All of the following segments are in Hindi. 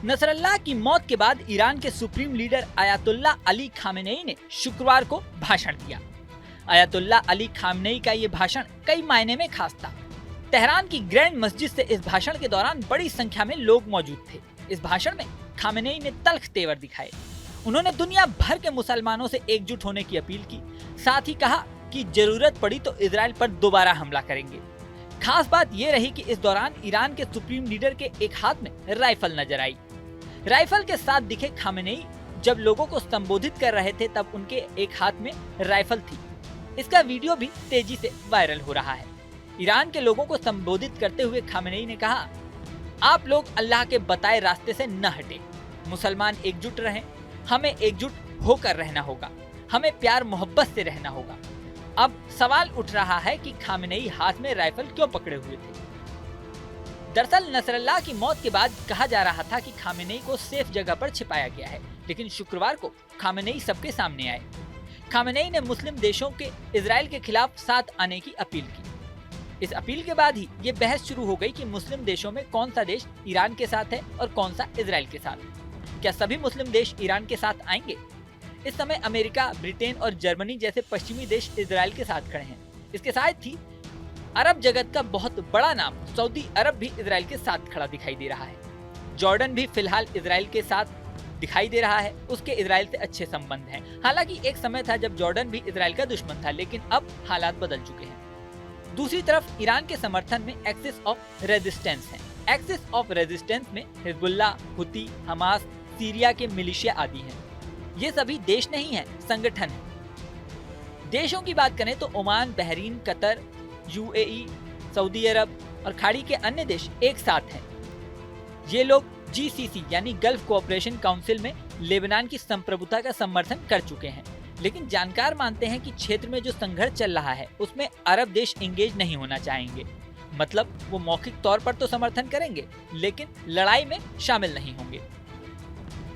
नसरल्लाह की मौत के बाद ईरान के supreme leader Ayatollah Ali Khamenei ने शुक्रवार को भाषण दिया। अयातुल्लाह अली खामेनेई का ये भाषण कई मायने में खास था। तेहरान की ग्रैंड मस्जिद से इस भाषण के दौरान बड़ी संख्या में लोग मौजूद थे। इस भाषण में खामेनेई ने तल्ख तेवर दिखाए। उन्होंने दुनिया भर के मुसलमानों से एकजुट होने की अपील की। साथ ही कहा कि जरूरत पड़ी तो इजराइल पर दोबारा हमला करेंगे। खास बात यह रही कि इस दौरान ईरान के सुप्रीम लीडर के एक हाथ में राइफल नजर आई। राइफल के साथ दिखे खामेनेई जब लोगों को संबोधित कर रहे थे, तब उनके एक हाथ में राइफल थी। इसका वीडियो भी तेजी से वायरल हो रहा है। ईरान के लोगों को संबोधित करते हुए खामेनेई ने कहा, आप लोग अल्लाह के बताए रास्ते से न हटे। मुसलमान एकजुट रहें, हमें एकजुट होकर रहना होगा, हमें प्यार मोहब्बत से रहना होगा। अब सवाल उठ रहा है कि खामेनेई हाथ में राइफल क्यों पकड़े हुए थे। दरअसल नसरल्लाह की मौत के बाद कहा जा रहा था कि खामेनेई को सेफ जगह पर छिपाया गया है, लेकिन शुक्रवार को खामेनेई सबके सामने आए। खामेनेई ने मुस्लिम देशों के इजराइल के खिलाफ साथ आने की अपील की। इस अपील के बाद ही ये बहस शुरू हो गई कि मुस्लिम देशों में कौन सा देश ईरान के साथ है और कौन सा इजराइल के साथ। क्या सभी मुस्लिम देश ईरान के साथ आएंगे? इस समय अमेरिका, ब्रिटेन और जर्मनी जैसे पश्चिमी देश इजराइल के साथ खड़े हैं। इसके साथ ही अरब जगत का बहुत बड़ा नाम सऊदी अरब भी इजराइल के साथ खड़ा दिखाई दे रहा है। जॉर्डन भी फिलहाल इजराइल के साथ दिखाई दे रहा है। उसके इजराइल से अच्छे संबंध हैं। हालांकि एक समय था जब जॉर्डन भी इजराइल का दुश्मन था, लेकिन अब हालात बदल चुके हैं। दूसरी तरफ ईरान के समर्थन में एक्सिस ऑफ रेजिस्टेंस है। एक्सिस ऑफ रेजिस्टेंस में हिजबुल्लाह, हुती, हमास, सीरिया के मिलिशिया आदि हैं। ये सभी देश नहीं है, संगठन है। देशों की बात करें तो Oman, Bahrain, Qatar, UAE, Saudi Arab और खाड़ी के अन्य देश एक साथ हैं। ये लोग जीसीसी यानी गल्फ कोऑपरेशन काउंसिल में लेबनान की संप्रभुता का समर्थन कर चुके हैं। लेकिन जानकार मानते हैं कि क्षेत्र में जो संघर्ष चल रहा है उसमें अरब देश एंगेज नहीं होना चाहेंगे। मतलब वो मौखिक तौर पर तो समर्थन करेंगे, लेकिन लड़ाई में शामिल नहीं होंगे।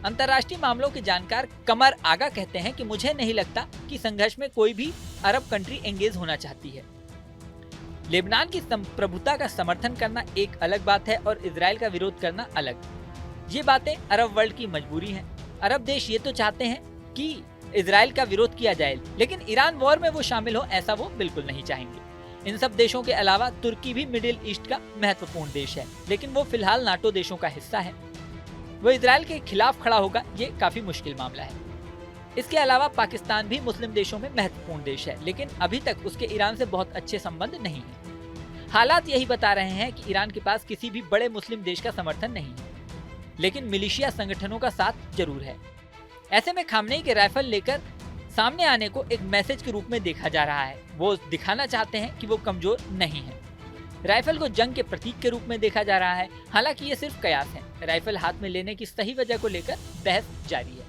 अंतर्राष्ट्रीय मामलों के जानकार कमर आगा कहते हैं कि मुझे नहीं लगता कि संघर्ष में कोई भी अरब कंट्री एंगेज होना चाहती है। लेबनान की संप्रभुता का समर्थन करना एक अलग बात है और इजराइल का विरोध करना अलग। ये बातें अरब वर्ल्ड की मजबूरी है। अरब देश ये तो चाहते हैं कि इजराइल का विरोध किया जाए, लेकिन ईरान वॉर में वो शामिल हो ऐसा वो बिल्कुल नहीं चाहेंगे। इन सब देशों के अलावा तुर्की भी मिडिल ईस्ट का महत्वपूर्ण देश है, लेकिन वो फिलहाल नाटो देशों का हिस्सा है। वो इजराइल के खिलाफ खड़ा होगा, ये काफी मुश्किल मामला है। इसके अलावा पाकिस्तान भी मुस्लिम देशों में महत्वपूर्ण देश है, लेकिन अभी तक उसके ईरान से बहुत अच्छे संबंध नहीं है। हालात यही बता रहे हैं कि ईरान के पास किसी भी बड़े मुस्लिम देश का समर्थन नहीं है, लेकिन मिलिशिया संगठनों का साथ जरूर है। ऐसे में खामेनेई के राइफल लेकर सामने आने को एक मैसेज के रूप में देखा जा रहा है। वो दिखाना चाहते हैं कि वो कमजोर नहीं है। राइफल को जंग के प्रतीक के रूप में देखा जा रहा है। हालांकि ये सिर्फ कयास है। राइफल हाथ में लेने की सही वजह को लेकर बहस जारी है।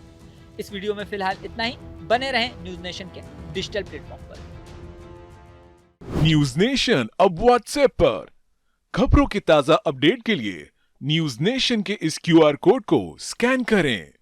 इस वीडियो में फिलहाल इतना ही। बने रहें न्यूज नेशन के डिजिटल प्लेटफॉर्म पर। न्यूज नेशन अब व्हाट्सएप पर। खबरों की ताजा अपडेट के लिए न्यूज नेशन के इस क्यूआर कोड को स्कैन करें।